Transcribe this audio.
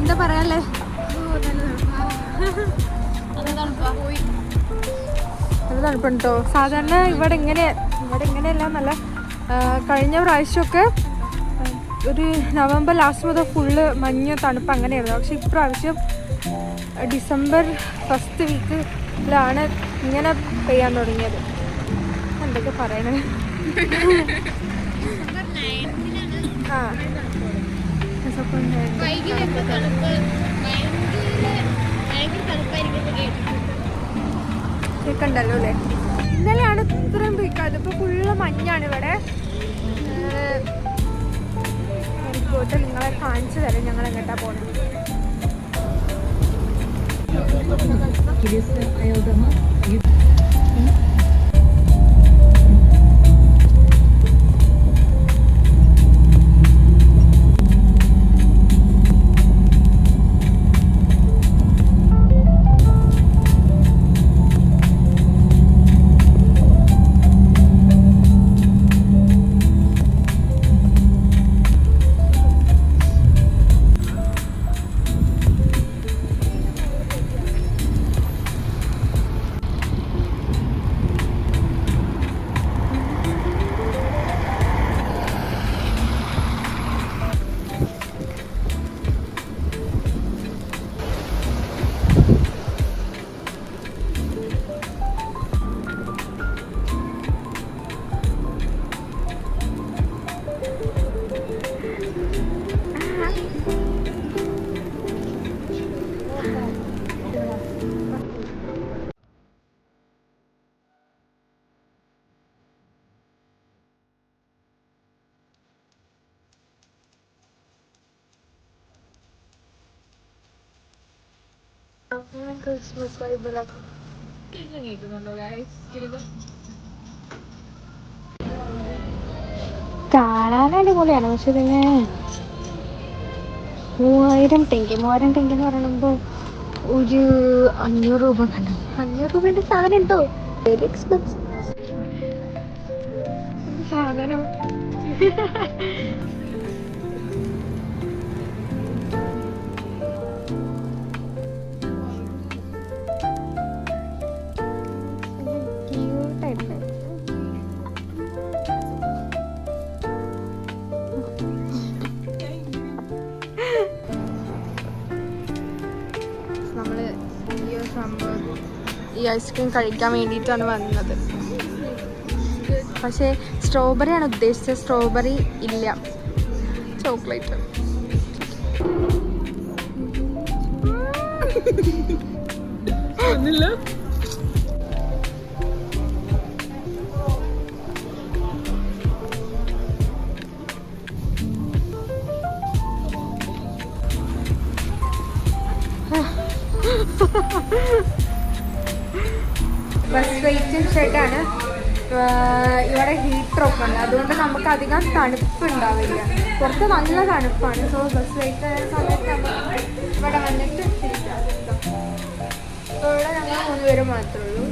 എന്താ പറയാല്ലേ? നല്ല തണുപ്പുണ്ടോ? സാധാരണ ഇവിടെ ഇങ്ങനെയല്ല. നല്ല കഴിഞ്ഞ പ്രാവശ്യമൊക്കെ ഒരു നവംബർ ലാസ്റ്റ് മുതൽ ഫുള്ള് മഞ്ഞ് തണുപ്പ് അങ്ങനെയായിരുന്നു. പക്ഷെ ഇപ്രാവശ്യം ഡിസംബർ ഫസ്റ്റ് വീക്കിലാണ് ഇങ്ങനെ പെയ്യാൻ തുടങ്ങിയത്. എന്തൊക്കെ പറയണേ? ആ കേൾക്കണ്ടല്ലോ അല്ലേ? ഇന്നലെയാണ് ഇത്രയും പെയ്ക്കാതെ. ഇപ്പൊ ഫുള്ള് മഞ്ഞാണ് ഇവിടെ. പോയിട്ട് നിങ്ങളെ കാണിച്ചു തരാം ഞങ്ങൾ എങ്ങോട്ടാ പോണത്. ക്രിസ്മസ് വൈബിലൊക്കെ കാണാൻ അടിപൊളിയാണ്. പക്ഷെ ഇതിന് 3000 ടെങ്കി എന്ന് പറയുമ്പോ ഒരു 500 രൂപ കണ്ടു. 500 രൂപന്റെ സാധനം ഉണ്ടോ? വെരി എക്സ്പെൻസീവ് സാധനം. ഈ ഐസ്ക്രീം കഴിക്കാൻ വേണ്ടിയിട്ടാണ് വന്നത്. പക്ഷേ സ്ട്രോബെറിയാണ് ഉദ്ദേശിച്ചത്. സ്ട്രോബെറി ഇല്ല, ചോക്ലേറ്റ്. Bus waiting ഷെഡാണ്. ഇവിടെ ഹീറ്ററൊക്കെ ഉണ്ട്, അതുകൊണ്ട് നമുക്ക് അധികം തണുപ്പ് ഉണ്ടാവില്ല. പുറത്ത് നല്ല തണുപ്പാണ്. സോ ബസ് വെയിറ്റ് ആയ സമയത്ത് നമുക്ക് ഇവിടെ വന്നിട്ട് തിരിക്കാം. അപ്പോൾ ഇവിടെ ഞങ്ങൾ 3 പേര് മാത്രമേ ഉള്ളൂ.